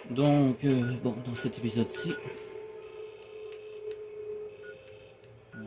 Donc, bon, dans cet épisode-ci, on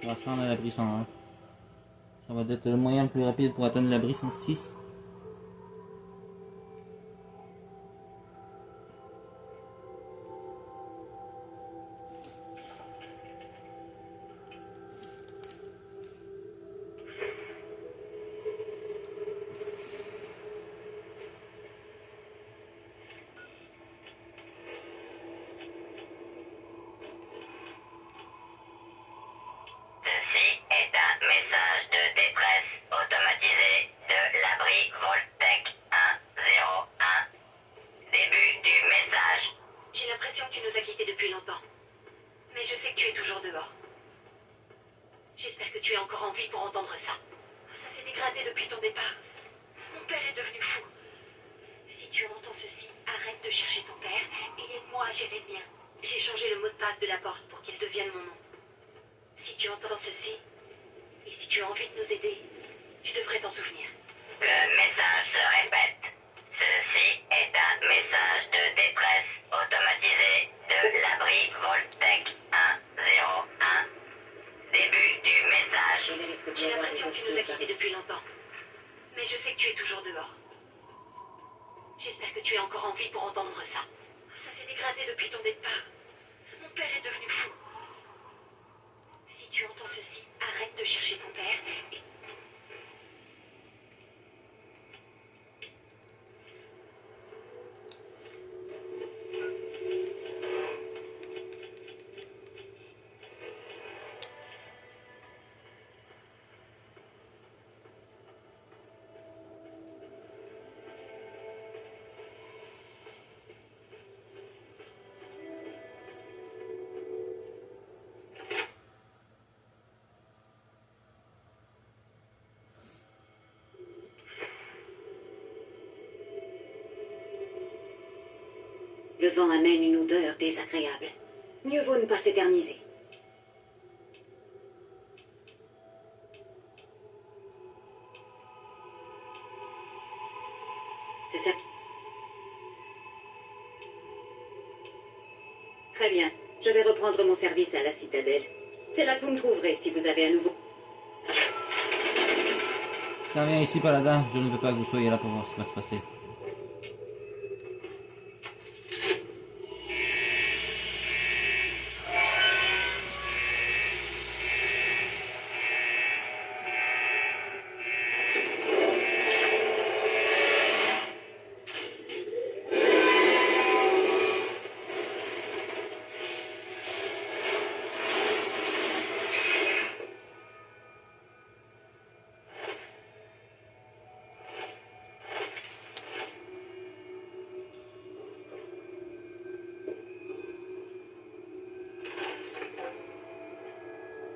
va se rendre à l'abri 101. Ça va être le moyen le plus rapide pour atteindre l'abri 106. Ceci est un message de détresse automatisé de l'abri Voltec 101. Début du message. J'ai l'impression que tu nous as quittés depuis longtemps. Mais je sais que tu es toujours dehors. J'espère que tu es encore en vie pour entendre ça. Ça s'est dégradé depuis ton départ. Mon père est devenu fou. Si tu entends ceci, arrête de chercher ton père et aide-moi à gérer le mien. J'ai changé le mot de passe de la porte pour qu'il devienne mon nom. Si tu entends ceci, et si tu as envie de nous aider, tu devrais t'en souvenir. Le message se répète. Ceci est un message de détresse automatisé de l'abri Voltec 101. Début du message. J'ai l'impression que tu nous as quittés depuis longtemps. Mais je sais que tu es toujours dehors. J'espère que tu es encore en vie pour entendre ça. Ça s'est dégradé depuis ton départ. Mon père est devenu fou. Si tu entends ceci, arrête de chercher ton père et... Le vent amène une odeur désagréable. Mieux vaut ne pas s'éterniser. C'est ça. Très bien. Je vais reprendre mon service à la citadelle. C'est là que vous me trouverez si vous avez à nouveau... ça vient ici, Paladin. Je ne veux pas que vous soyez là pour voir ce qui va se passer.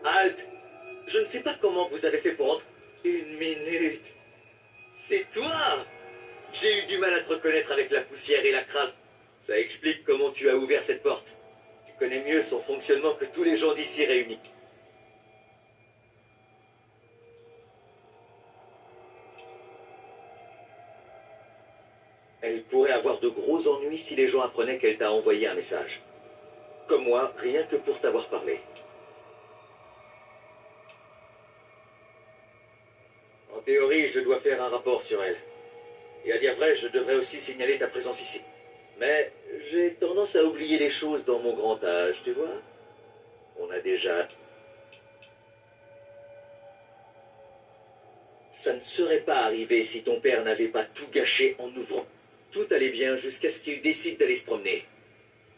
Halt! Je ne sais pas comment vous avez fait pour entrer. Une minute! C'est toi! J'ai eu du mal à te reconnaître avec la poussière et la crasse. Ça explique comment tu as ouvert cette porte. Tu connais mieux son fonctionnement que tous les gens d'ici réunis. Elle pourrait avoir de gros ennuis si les gens apprenaient qu'elle t'a envoyé un message. Comme moi, rien que pour t'avoir parlé. En théorie, je dois faire un rapport sur elle. Et à dire vrai, je devrais aussi signaler ta présence ici. Mais j'ai tendance à oublier les choses dans mon grand âge, tu vois. On a déjà... Ça ne serait pas arrivé si ton père n'avait pas tout gâché en ouvrant. Tout allait bien jusqu'à ce qu'il décide d'aller se promener.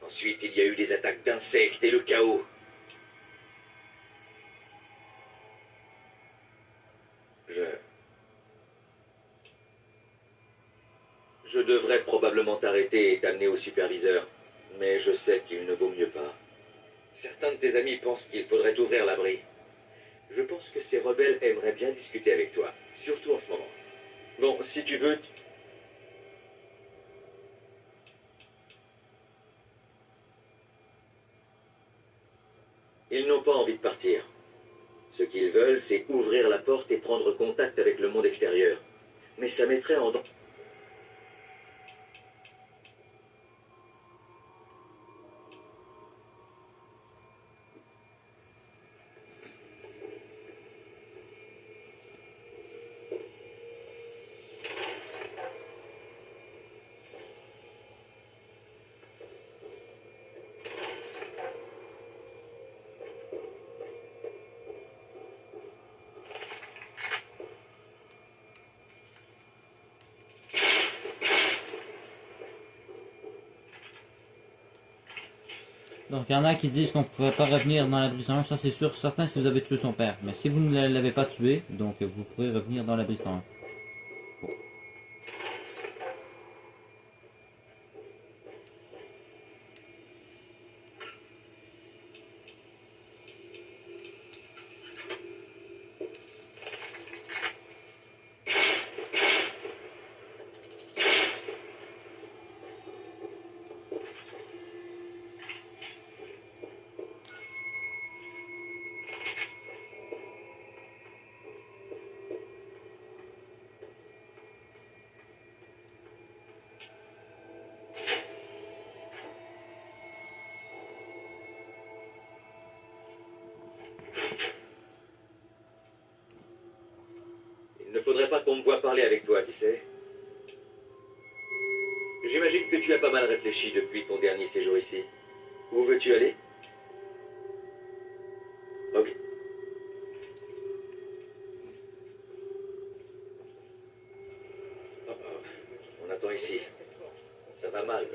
Ensuite, il y a eu des attaques d'insectes et le chaos. Je devrais probablement t'arrêter et t'amener au superviseur. Mais je sais qu'il ne vaut mieux pas. Certains de tes amis pensent qu'il faudrait ouvrir l'abri. Je pense que ces rebelles aimeraient bien discuter avec toi, surtout en ce moment. Bon, si tu veux... Ils n'ont pas envie de partir. Ce qu'ils veulent, c'est ouvrir la porte et prendre contact avec le monde extérieur. Mais ça mettrait en danger. Donc il y en a qui disent qu'on ne pouvait pas revenir dans l'abri 101, ça c'est sûr, certain si vous avez tué son père. Mais si vous ne l'avez pas tué, donc vous pourrez revenir dans l'abri 101. Il ne faudrait pas qu'on me voie parler avec toi, tu sais. J'imagine que tu as pas mal réfléchi depuis ton dernier séjour ici. Où veux-tu aller? Ok. On attend ici. Ça va mal.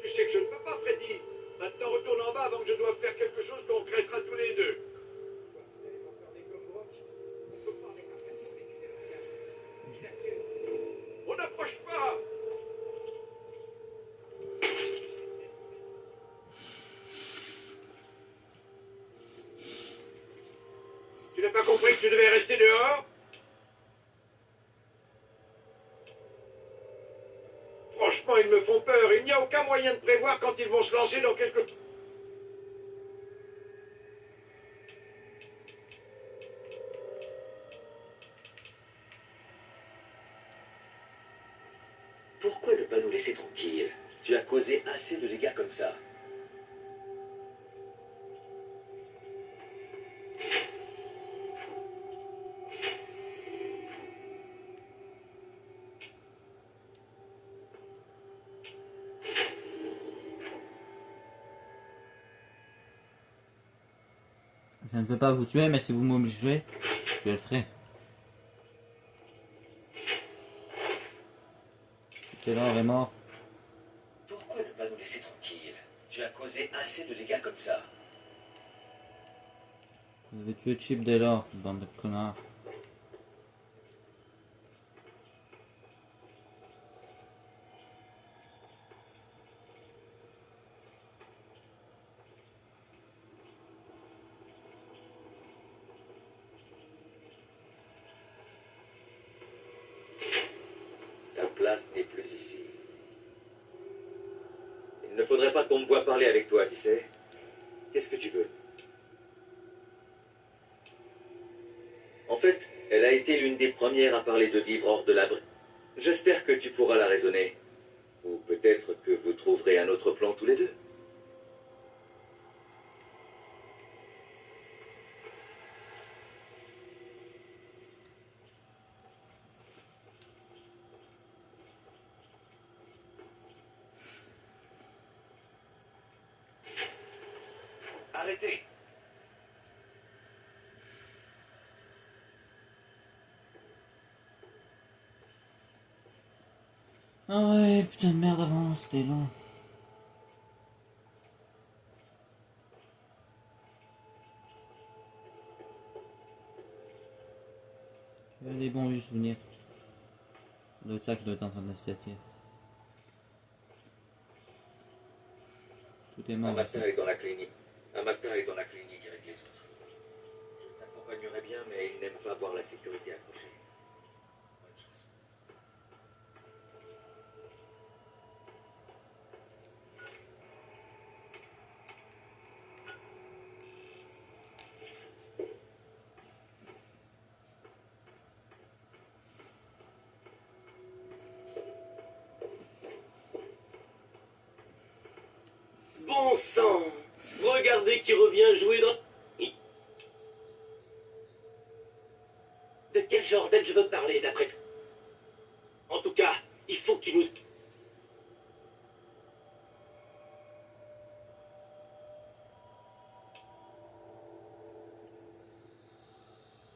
Tu sais que je ne peux pas, Freddy. Maintenant, retourne en bas avant que je doive faire quelque chose qu'on regrettera tous les deux. On n'approche pas. Tu n'as pas compris que tu devais rester dehors? Franchement, ils me font peur. Il n'y a aucun moyen de prévoir quand ils vont se lancer dans quelque... Pourquoi ne pas nous laisser tranquilles? Tu as causé assez de dégâts comme ça. Je ne veux pas vous tuer, mais si vous m'obligez, je le ferai. Taylor est mort. Pourquoi ne pas nous laisser tranquilles? Tu as causé assez de dégâts comme ça. Vous avez tué Chip Taylor, bande de connards. Ta place n'est plus ici. Il ne faudrait pas qu'on me voie parler avec toi, tu sais. Qu'est-ce que tu veux? En fait, elle a été l'une des premières à parler de vivre hors de l'abri. J'espère que tu pourras la raisonner. Ou peut-être que vous trouverez un autre plan tous les deux. Arrêtez! Ah ouais, putain de merde avant, c'était long. J'ai des bons vieux souvenirs. Ça doit être ça qui doit être en train de se tirer. Tout est Un mort. matin Aussi. est dans la clinique. Un matin est dans la clinique avec les autres. Je t'accompagnerai bien, mais il n'aime pas voir la sécurité accrochée. Bonne chance. Regardez qui revient jouer dans... De quel genre d'aide je veux parler, d'après toi? En tout cas, il faut que tu nous...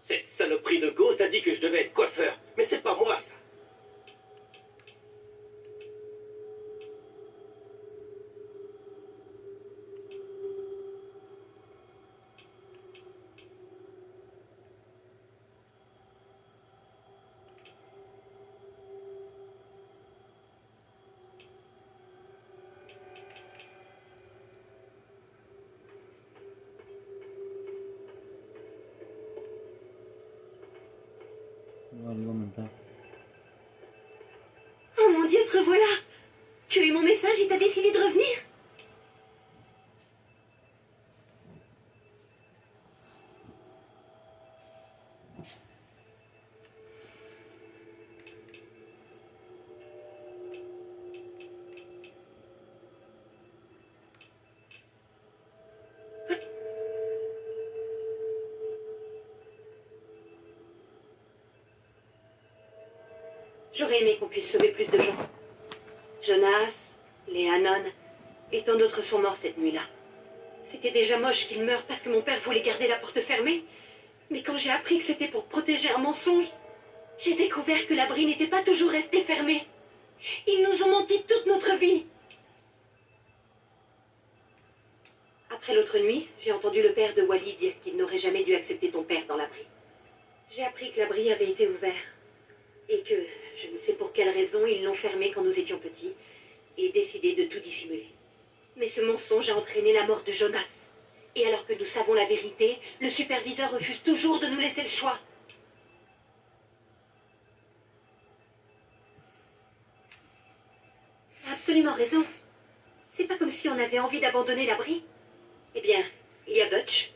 Cette saloperie de go t'a dit que je devais être coiffeur. Mais c'est pas moi, ça. On va aller voir en même temps. Oh mon Dieu, te revoilà! Tu as eu mon message et t'as décidé de revenir? J'aurais aimé qu'on puisse sauver plus de gens. Jonas, les Hannon et tant d'autres sont morts cette nuit-là. C'était déjà moche qu'ils meurent parce que mon père voulait garder la porte fermée. Mais quand j'ai appris que c'était pour protéger un mensonge, j'ai découvert que l'abri n'était pas toujours resté fermé. Ils nous ont menti toute notre vie. Après l'autre nuit, j'ai entendu le père de Wally dire qu'il n'aurait jamais dû accepter ton père dans l'abri. J'ai appris que l'abri avait été ouvert. Et que, je ne sais pour quelle raison, ils l'ont fermé quand nous étions petits et décidé de tout dissimuler. Mais ce mensonge a entraîné la mort de Jonas. Et alors que nous savons la vérité, le superviseur refuse toujours de nous laisser le choix. T'as absolument raison. C'est pas comme si on avait envie d'abandonner l'abri. Eh bien, il y a Butch,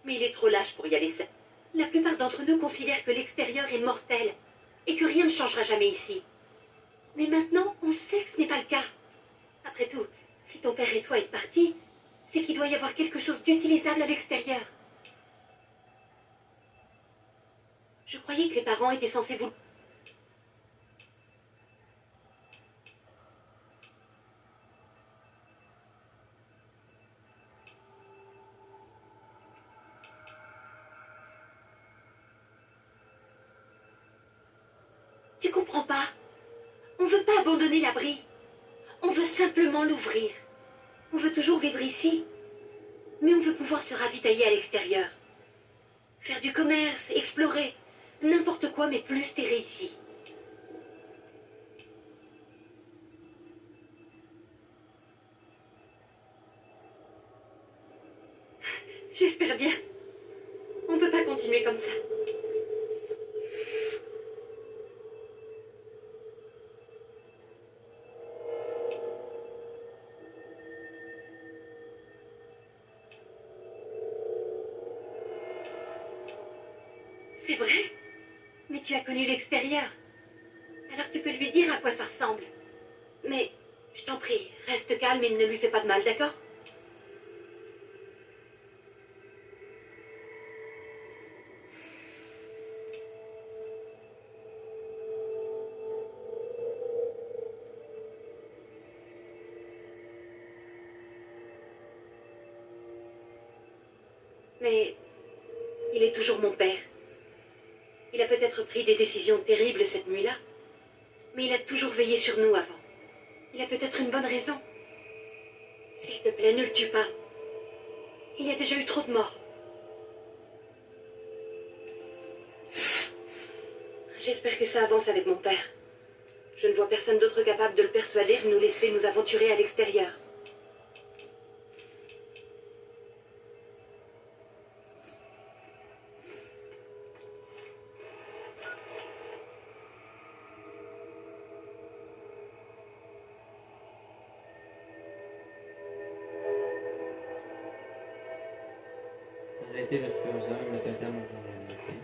mais il est trop lâche pour y aller seul. La plupart d'entre nous considèrent que l'extérieur est mortel et que rien ne changera jamais ici. Mais maintenant, on sait que ce n'est pas le cas. Après tout, si ton père et toi êtes partis, c'est qu'il doit y avoir quelque chose d'utilisable à l'extérieur. Je croyais que les parents étaient censés vous... Tu comprends pas? On veut pas abandonner l'abri. On veut simplement l'ouvrir. On veut toujours vivre ici, mais on veut pouvoir se ravitailler à l'extérieur. Faire du commerce, explorer, n'importe quoi, mais plus terré ici. J'espère bien. On peut pas continuer comme ça. C'est vrai? Mais tu as connu l'extérieur. Alors tu peux lui dire à quoi ça ressemble. Mais, je t'en prie, reste calme et ne lui fais pas de mal, d'accord? Mais, il est toujours mon père. Il a peut-être pris des décisions terribles cette nuit-là, mais il a toujours veillé sur nous avant. Il a peut-être une bonne raison. S'il te plaît, ne le tue pas. Il y a déjà eu trop de morts. J'espère que ça avance avec mon père. Je ne vois personne d'autre capable de le persuader de nous laisser nous aventurer à l'extérieur. Arrêtez le superviseur et mettez un terme au problème. Ok.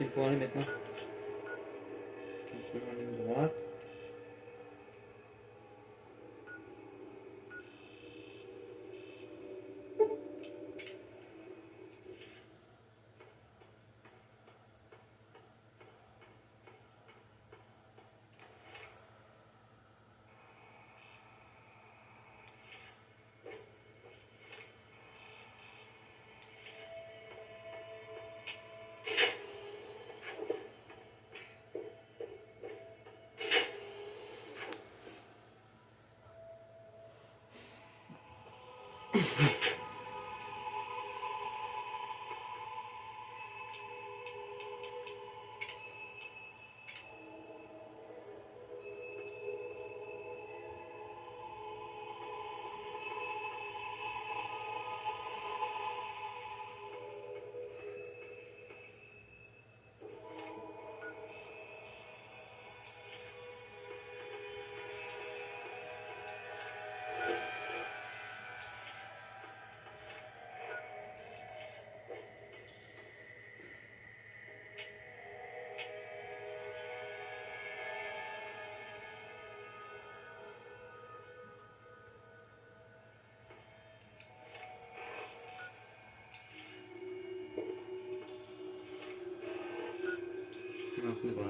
qu'il faut aller maintenant? Je suis en ligne droite. Non, ce n'est pas là.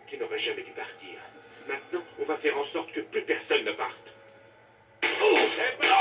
Tu n'aurais jamais dû partir. Maintenant, on va faire en sorte que plus personne ne parte. Oh, c'est parti.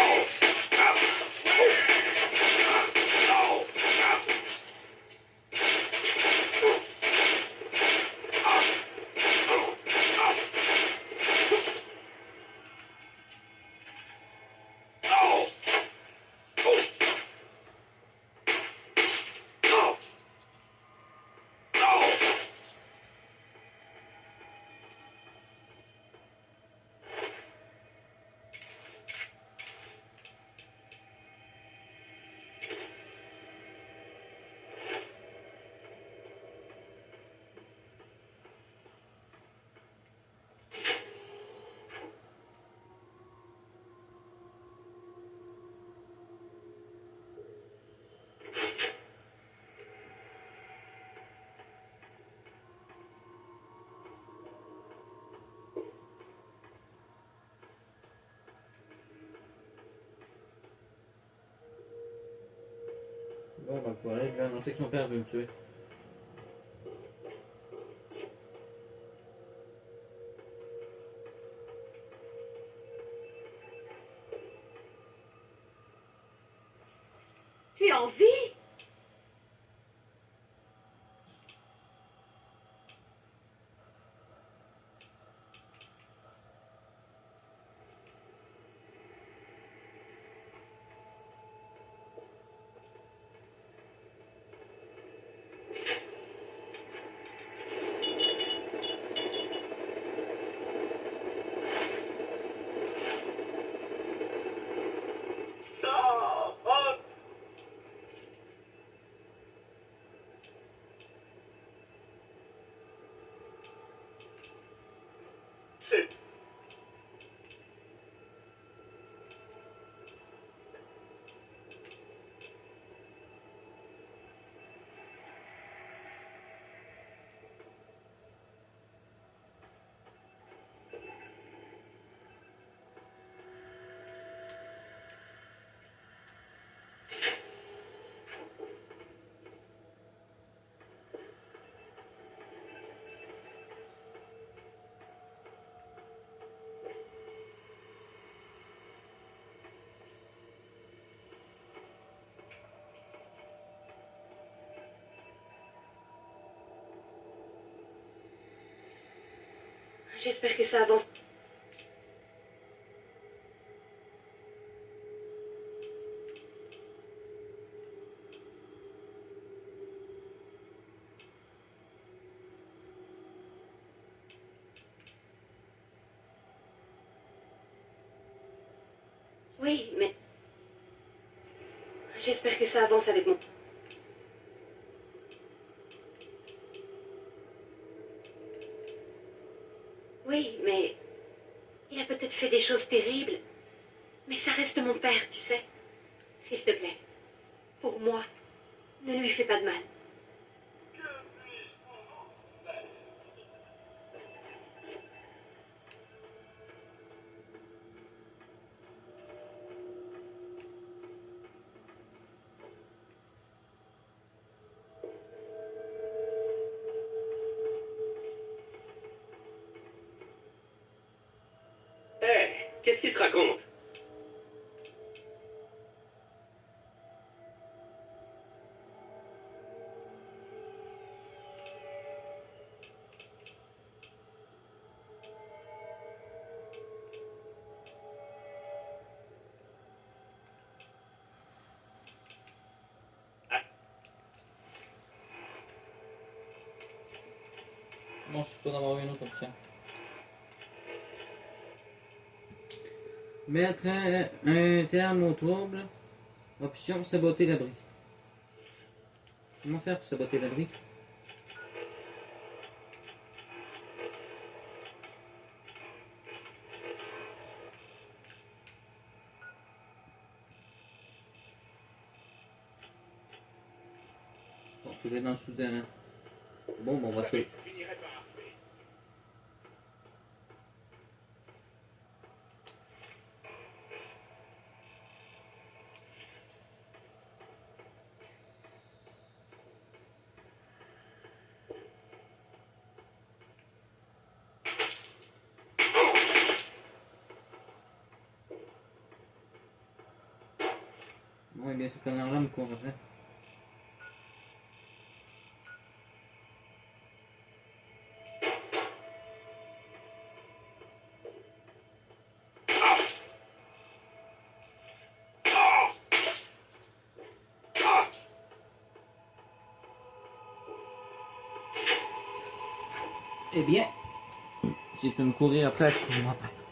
Bon, bah, pour aller lui annoncer que son père veut me tuer. Tu es en vie? J'espère que ça avance. Oui, mais... J'espère que ça avance avec mon... Oui, mais... Il a peut-être fait des choses terribles. Mais ça reste mon père, tu sais. S'il te plaît. Pour moi, ne lui fais pas de mal. Hé, qu'est-ce qui se raconte? Non, je peux en avoir une autre option. Mettre un terme au trouble. Option saboter l'abri. Comment faire pour saboter l'abri? Bon, faut que j'aille dans le souterrain. Bon, on va sauter. Je finirai par arriver. Bon, et bien ce canard-là me court après. Eh bien, si tu veux me courir après, cours-moi après.